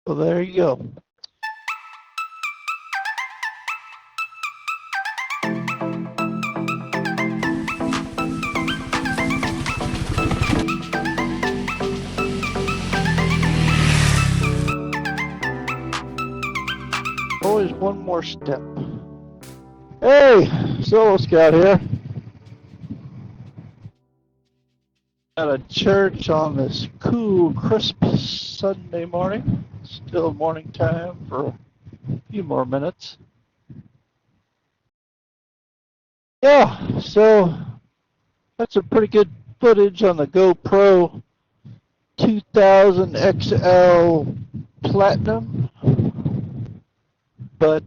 Well, there you go. Always one more step. Hey, Solo Scout here. At a church on this cool, crisp Sunday morning. Still morning time for a few more minutes. Yeah, so that's a pretty good footage on the GoPro 2000 XL Platinum. But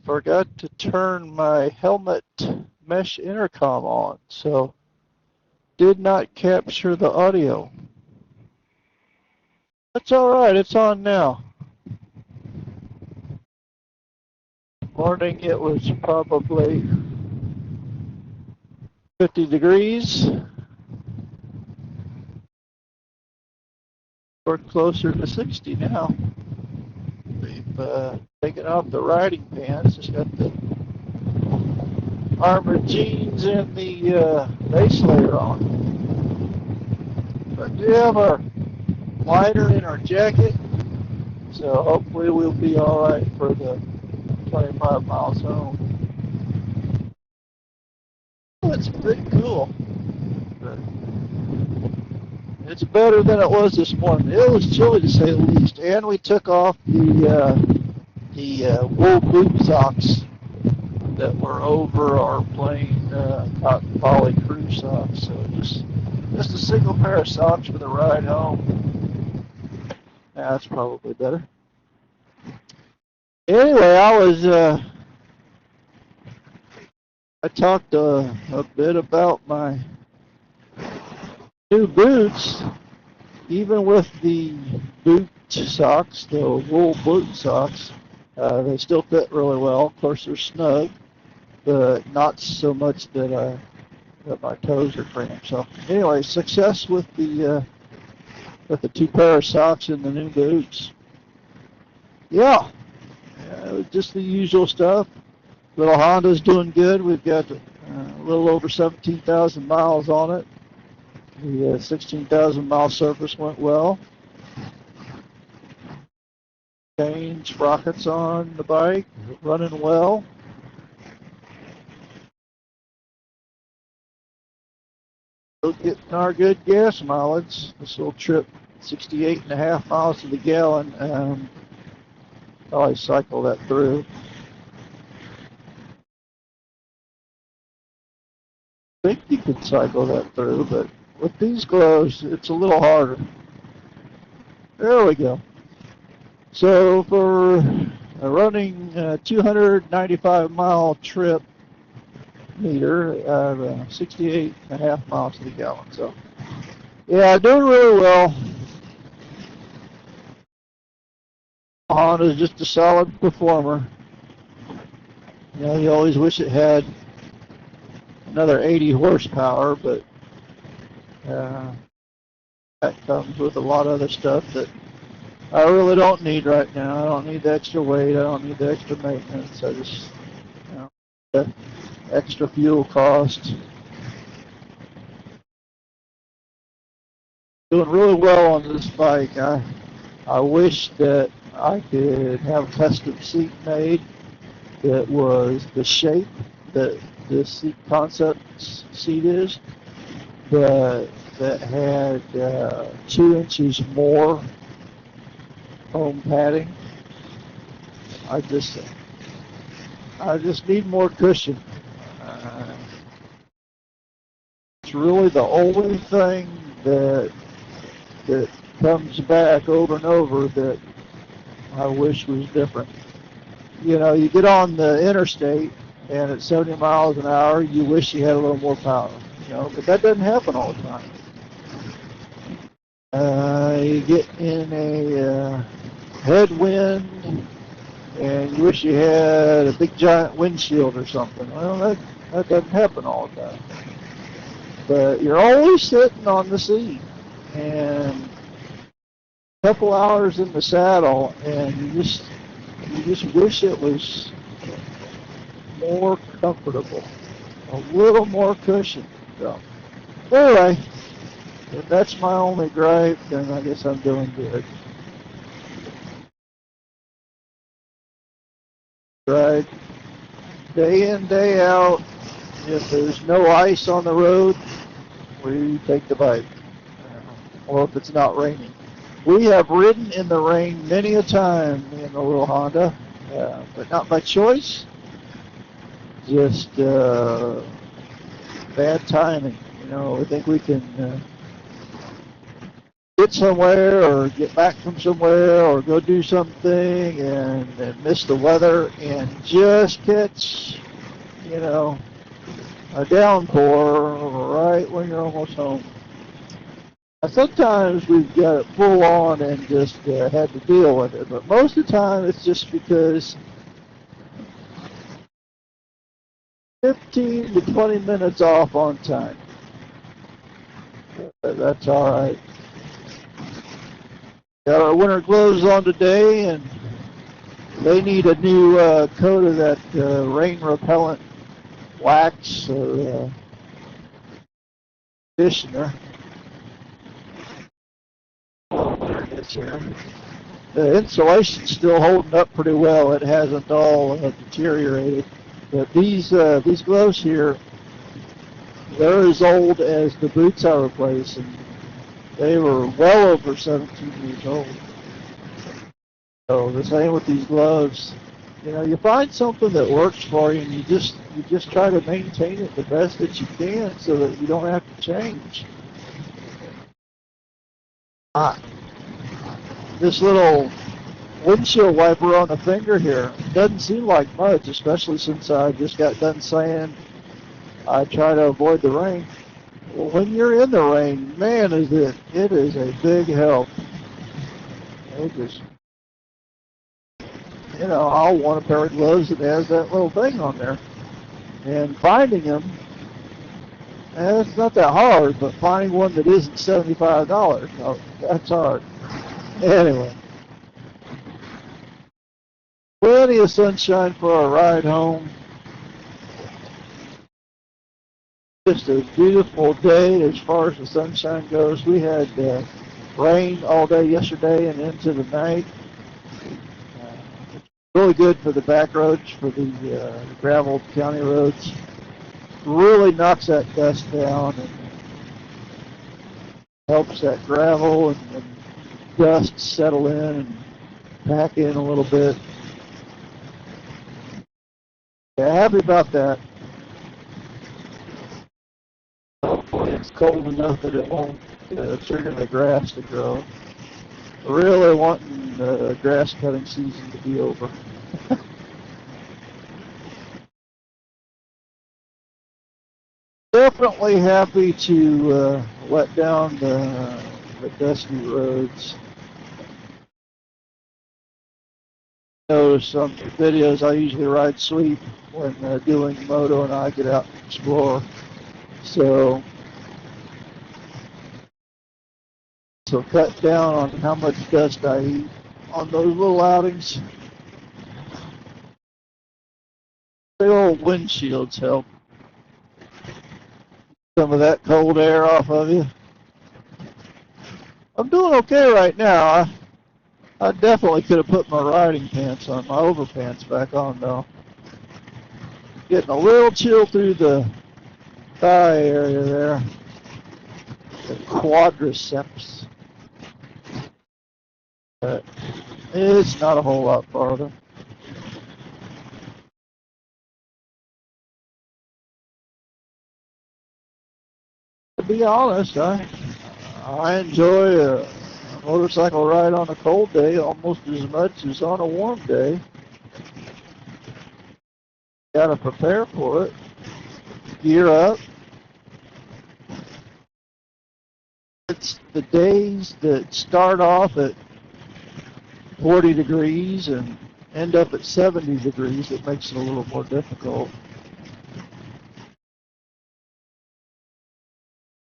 forgot to turn my helmet mesh intercom on, so did not capture the audio. That's all right, it's on now. Morning, it was probably 50 degrees. We're closer to 60 now. We've taken off the riding pants, just got the armored jeans and the base layer on. But we have our liner in our jacket, so hopefully we'll be all right for the 25 mile zone. It's pretty cool. But it's better than it was this morning. It was chilly to say the least, and we took off the wool boot socks that were over our plain cotton poly crew socks. So just a single pair of socks for the ride home. Yeah, that's probably better. Anyway, I talked a bit about my new boots. Even with the boot socks, the wool boot socks, they still fit really well. Of course, they're snug, but not so much that my toes are cramped. So anyway, success with the two pair of socks and the new boots. Yeah, just the usual stuff. Little Honda's doing good. We've got a little over 17,000 miles on it. The 16,000 mile service went well. Chain sprockets on the bike, running well. Still getting our good gas mileage. This little trip, 68.5 miles to the gallon. Probably cycle that through. I think you could cycle that through, but with these gloves, it's a little harder. There we go. So for a running 295 mile trip meter, 68.5 miles to the gallon. So yeah, doing really well. Honda's just a solid performer. You know, you always wish it had another 80 horsepower, but that comes with a lot of other stuff that I really don't need right now. I don't need the extra weight. I don't need the extra maintenance. I just, the extra fuel cost. Doing really well on this bike. I wish that I could have a custom seat made that was the shape that this seat concept seat is, but that had 2 inches more foam padding. I just need more cushion. It's really the only thing that comes back over and over that I wish was different. You know, you get on the interstate and at 70 miles an hour, you wish you had a little more power. You know, but that doesn't happen all the time. You get in a headwind and you wish you had a big giant windshield or something. Well, that doesn't happen all the time. But you're always sitting on the seat, and couple hours in the saddle, and you just wish it was more comfortable, a little more cushion. So anyway, if that's my only gripe, then I guess I'm doing good. Right, day in, day out. If there's no ice on the road, we take the bike, or if it's not raining. We have ridden in the rain many a time in the little Honda, but not by choice, just bad timing. I think we can get somewhere or get back from somewhere or go do something and miss the weather and just catch, a downpour right when you're almost home. Sometimes we've got it full on and just had to deal with it, but most of the time it's just because 15 to 20 minutes off on time. That's all right. Got our winter gloves on today, and they need a new coat of that rain repellent wax or conditioner. The insulation's still holding up pretty well. It hasn't all deteriorated. But these gloves here, they're as old as the boots I replaced, and they were well over 17 years old. So the same with these gloves. You find something that works for you, and you just try to maintain it the best that you can, so that you don't have to change. This little windshield wiper on the finger here doesn't seem like much, especially since I just got done saying I try to avoid the rain. Well, when you're in the rain, man, it is a big help. It just, I'll want a pair of gloves that has that little thing on there. And finding them, it's not that hard, but finding one that isn't $75, that's hard. Anyway, plenty of sunshine for our ride home. Just a beautiful day as far as the sunshine goes. We had rain all day yesterday and into the night. Really good for the back roads, for the gravel county roads. Really knocks that dust down and helps that gravel and dust settle in and pack in a little bit. Yeah, happy about that. Hopefully it's cold enough that it won't trigger the grass to grow. Really wanting the grass cutting season to be over. Definitely happy to let down the dusty roads. Some videos I usually ride sweep when doing moto and I get out and explore. So cut down on how much dust I eat on those little outings. The old windshields help. Some of that cold air off of you. I'm doing okay right now. I definitely could have put my riding pants on, my overpants back on though. Getting a little chill through the thigh area there. The quadriceps. But it's not a whole lot farther. To be honest, I enjoy a motorcycle ride on a cold day almost as much as on a warm day. Got to prepare for it, gear up. It's the days that start off at 40 degrees and end up at 70 degrees that makes it a little more difficult.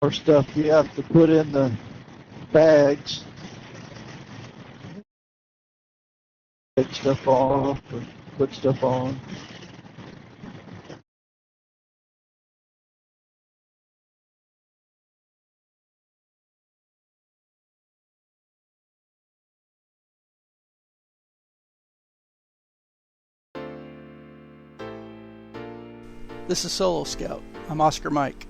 More stuff you have to put in the bags. take stuff off or put stuff on. This is Solo Scout. I'm Oscar Mike.